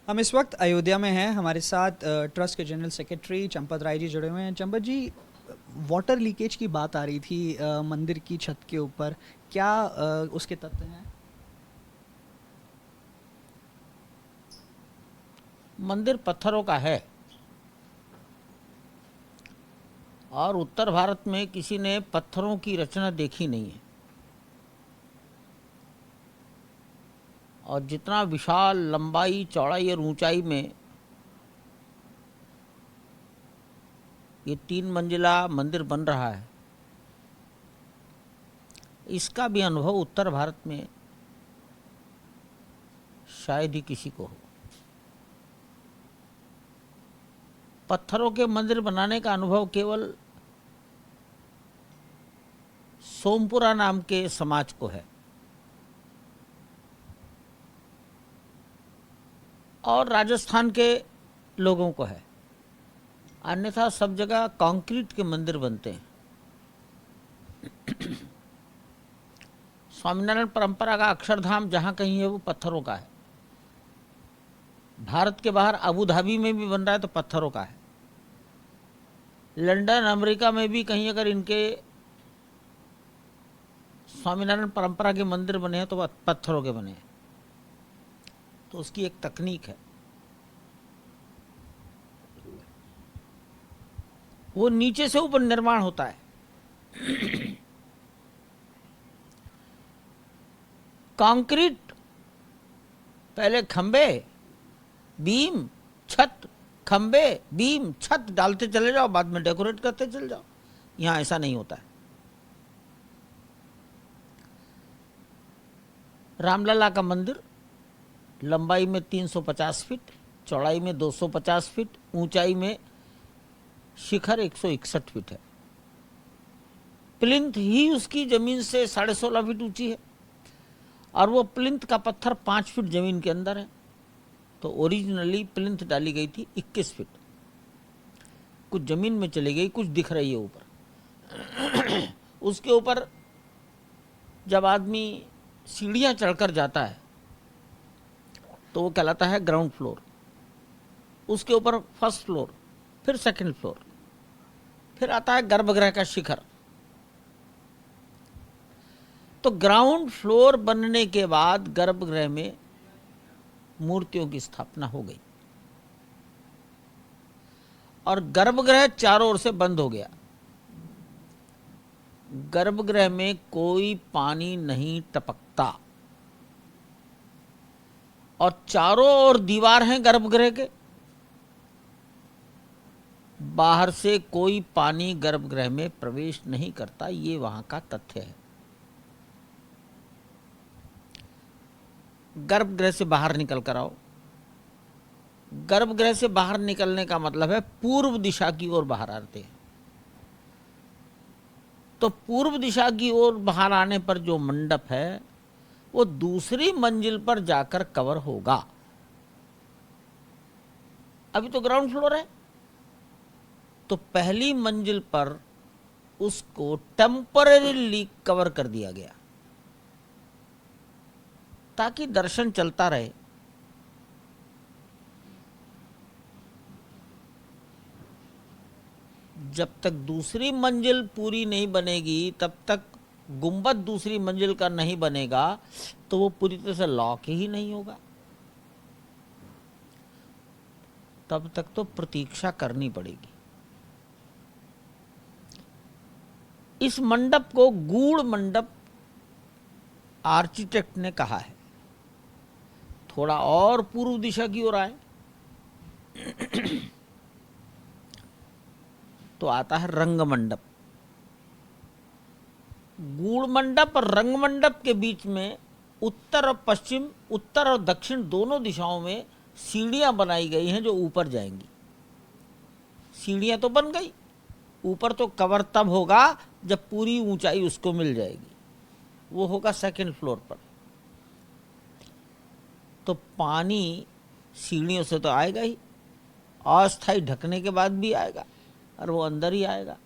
हम इस वक्त अयोध्या में हैं। हमारे साथ ट्रस्ट के जनरल सेक्रेटरी चंपत राय जी जुड़े हुए हैं। चंपत जी, वाटर लीकेज की बात आ रही थी मंदिर की छत के ऊपर। क्या उसके तथ्य हैं? मंदिर पत्थरों का है और उत्तर भारत में किसी ने पत्थरों की रचना देखी नहीं है। और जितना विशाल लंबाई, चौड़ाई और ऊंचाई में ये 3 मंजिला मंदिर बन रहा है, इसका भी अनुभव उत्तर भारत में शायद ही किसी को हो। पत्थरों के मंदिर बनाने का अनुभव केवल सोमपुरा नाम के समाज को है और राजस्थान के लोगों को है। अन्यथा सब जगह कंक्रीट के मंदिर बनते हैं। स्वामीनारायण परंपरा का अक्षरधाम जहाँ कहीं है वो पत्थरों का है। भारत के बाहर अबू धाबी में भी बन रहा है तो पत्थरों का है। लंदन, अमेरिका में भी कहीं अगर इनके स्वामीनारायण परंपरा के मंदिर बने हैं तो पत्थरों के बने हैं। तो उसकी एक तकनीक है, वो नीचे से ऊपर निर्माण होता है। कंक्रीट पहले खंबे, बीम, छत, खंबे, बीम, छत डालते चले जाओ, बाद में डेकोरेट करते चले जाओ। यहां ऐसा नहीं होता है। रामलला का मंदिर लंबाई में 350 फीट, चौड़ाई में 250 फीट, ऊंचाई में शिखर 161 फीट है। प्लिंथ ही उसकी जमीन से 16.5 फीट ऊंची है और वो प्लिंथ का पत्थर 5 फीट जमीन के अंदर है। तो ओरिजिनली प्लिंथ डाली गई थी 21 फीट। कुछ जमीन में चली गई, कुछ दिख रही है ऊपर। उसके ऊपर जब आदमी सीढ़ियां चढ़कर जाता है तो वो कहलाता है ग्राउंड फ्लोर। उसके ऊपर फर्स्ट फ्लोर, फिर सेकंड फ्लोर, फिर आता है गर्भगृह का शिखर। तो ग्राउंड फ्लोर बनने के बाद गर्भगृह में मूर्तियों की स्थापना हो गई और गर्भगृह चारों ओर से बंद हो गया। गर्भगृह में कोई पानी नहीं टपकता और चारों ओर दीवार हैं गर्भगृह के। बाहर से कोई पानी गर्भगृह में प्रवेश नहीं करता। ये वहां का तथ्य है। गर्भगृह से बाहर निकल कर आओ। गर्भगृह से बाहर निकलने का मतलब है पूर्व दिशा की ओर बाहर आते हैं। तो पूर्व दिशा की ओर बाहर आने पर जो मंडप है वो दूसरी मंजिल पर जाकर कवर होगा। अभी तो ग्राउंड फ्लोर है, तो पहली मंजिल पर उसको टेम्पररीली कवर कर दिया गया ताकि दर्शन चलता रहे। जब तक दूसरी मंजिल पूरी नहीं बनेगी, तब तक गुंबद दूसरी मंजिल का नहीं बनेगा, तो वो पूरी तरह से लॉक ही नहीं होगा। तब तक तो प्रतीक्षा करनी पड़ेगी। इस मंडप को गूढ़ मंडप आर्किटेक्ट ने कहा है। थोड़ा और पूर्व दिशा की ओर आए तो आता है रंग मंडप। गूढ़ मंडप और रंग मंडप के बीच में उत्तर और पश्चिम, उत्तर और दक्षिण दोनों दिशाओं में सीढ़ियां बनाई गई हैं जो ऊपर जाएंगी। सीढ़ियां तो बन गई, ऊपर तो कवर तब होगा जब पूरी ऊंचाई उसको मिल जाएगी। वो होगा सेकंड फ्लोर पर। तो पानी सीढ़ियों से तो आएगा ही, अस्थायी ढकने के बाद भी आएगा और वो अंदर ही आएगा।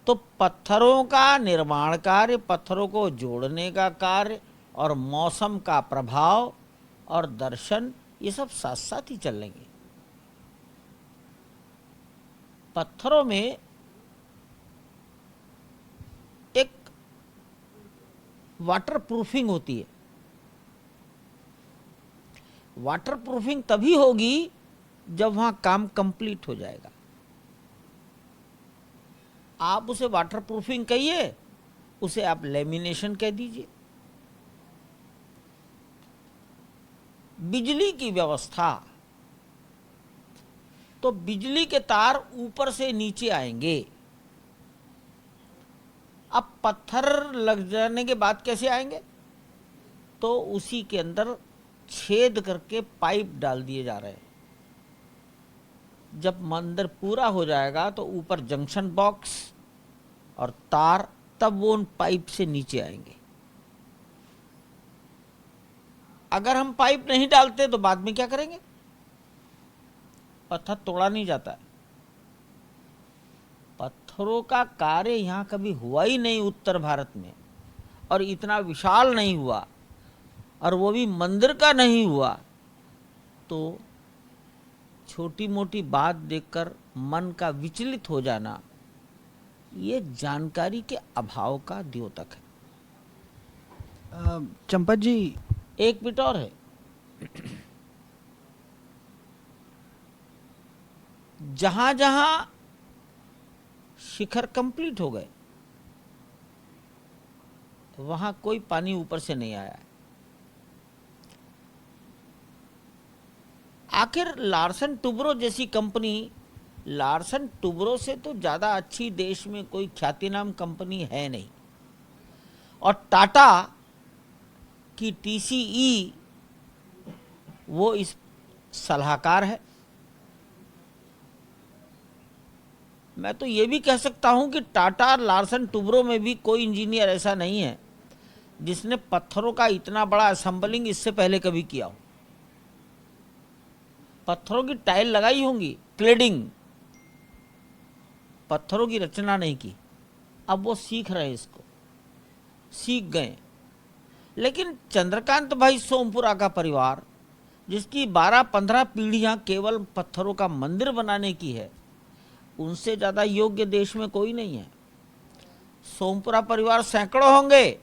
तो पत्थरों का निर्माण कार्य, पत्थरों को जोड़ने का कार्य और मौसम का प्रभाव और दर्शन, ये सब साथ साथ ही चलेंगे। पत्थरों में एक वाटर प्रूफिंग होती है। वाटर प्रूफिंग तभी होगी जब वहां काम कंप्लीट हो जाएगा। आप उसे वाटर प्रूफिंग कहिए, उसे आप लेमिनेशन कह दीजिए। बिजली की व्यवस्था, तो बिजली के तार ऊपर से नीचे आएंगे। अब पत्थर लग जाने के बाद कैसे आएंगे? तो उसी के अंदर छेद करके पाइप डाल दिए जा रहे हैं। जब मंदिर पूरा हो जाएगा तो ऊपर जंक्शन बॉक्स और तार, तब वो उन पाइप से नीचे आएंगे। अगर हम पाइप नहीं डालते तो बाद में क्या करेंगे? पत्थर तोड़ा नहीं जाता है। पत्थरों का कार्य यहां कभी हुआ ही नहीं उत्तर भारत में, और इतना विशाल नहीं हुआ, और वो भी मंदिर का नहीं हुआ। तो छोटी मोटी बात देखकर मन का विचलित हो जाना, ये जानकारी के अभाव का द्योतक है। चंपत जी, एक बिट और है। जहां जहां शिखर कंप्लीट हो गए, वहां कोई पानी ऊपर से नहीं आया। आखिर लार्सन टुब्रो जैसी कंपनी, लार्सन टुब्रो से तो ज़्यादा अच्छी देश में कोई ख्यातिनाम कंपनी है नहीं। और टाटा की टीसीई वो इस सलाहकार है। मैं तो ये भी कह सकता हूं कि टाटा लार्सन टुब्रो में भी कोई इंजीनियर ऐसा नहीं है जिसने पत्थरों का इतना बड़ा असेंबलिंग इससे पहले कभी किया हो। पत्थरों की टाइल लगाई होंगी, क्लेडिंग, पत्थरों की रचना नहीं की। अब वो सीख रहे हैं, इसको सीख गए। लेकिन चंद्रकांत भाई सोमपुरा का परिवार, जिसकी 12-15 पीढ़ियां केवल पत्थरों का मंदिर बनाने की है, उनसे ज़्यादा योग्य देश में कोई नहीं है। सोमपुरा परिवार सैकड़ों होंगे,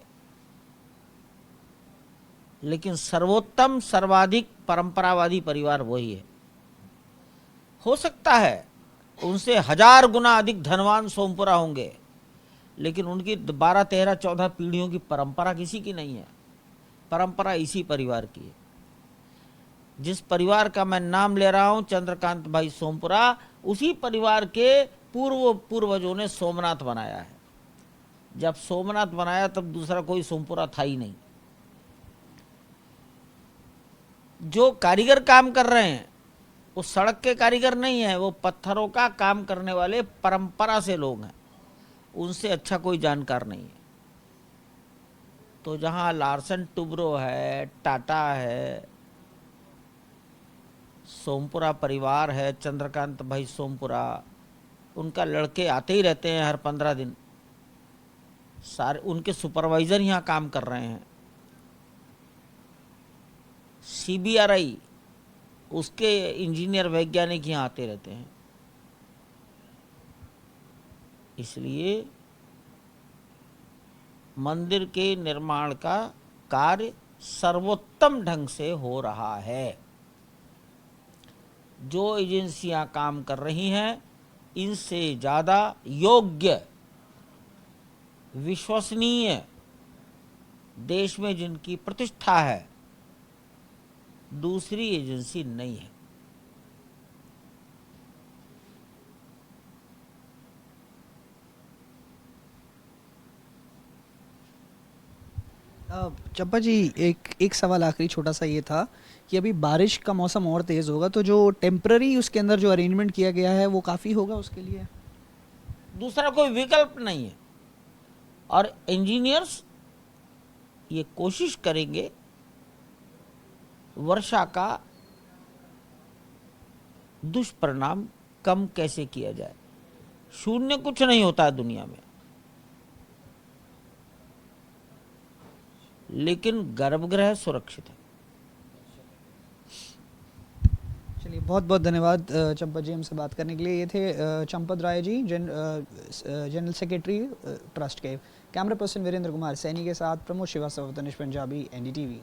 लेकिन सर्वोत्तम सर्वाधिक परंपरावादी परिवार वही है। हो सकता है उनसे 1000 गुना अधिक धनवान सोमपुरा होंगे, लेकिन उनकी 12, 13, 14 पीढ़ियों की परंपरा किसी की नहीं है। परंपरा इसी परिवार की है। जिस परिवार का मैं नाम ले रहा हूं, चंद्रकांत भाई सोमपुरा, उसी परिवार के पूर्वजों ने सोमनाथ बनाया है। जब सोमनाथ बनाया तब दूसरा कोई सोमपुरा था ही नहीं। जो कारीगर काम कर रहे हैं वो सड़क के कारीगर नहीं है, वो पत्थरों का काम करने वाले परंपरा से लोग हैं। उनसे अच्छा कोई जानकार नहीं है। तो जहां लार्सन टुब्रो है, टाटा है, सोमपुरा परिवार है, चंद्रकांत भाई सोमपुरा, उनका लड़के आते ही रहते हैं हर 15 दिन। सारे उनके सुपरवाइजर यहाँ काम कर रहे हैं। सीबीआरआई, उसके इंजीनियर वैज्ञानिक यहाँ आते रहते हैं। इसलिए मंदिर के निर्माण का कार्य सर्वोत्तम ढंग से हो रहा है। जो एजेंसियां काम कर रही हैं, इनसे ज़्यादा योग्य, विश्वसनीय, देश में जिनकी प्रतिष्ठा है, दूसरी एजेंसी नहीं है। चंपा जी, एक सवाल आखिरी छोटा सा ये था कि अभी बारिश का मौसम और तेज़ होगा, तो जो टेम्पररी उसके अंदर जो अरेंजमेंट किया गया है वो काफ़ी होगा उसके लिए? दूसरा कोई विकल्प नहीं है। और इंजीनियर्स ये कोशिश करेंगे वर्षा का दुष्परिणाम कम कैसे किया जाए। शून्य कुछ नहीं होता है दुनिया में, लेकिन गर्भगृह सुरक्षित है। बहुत बहुत धन्यवाद चंपत जी हमसे बात करने के लिए। ये थे Champat Rai ji, general secretary trust के। कैमरा पर्सन वीरेंद्र कुमार सैनी के साथ प्रमोद श्रीवास्तव, तनिष पंजाबी, NDTV।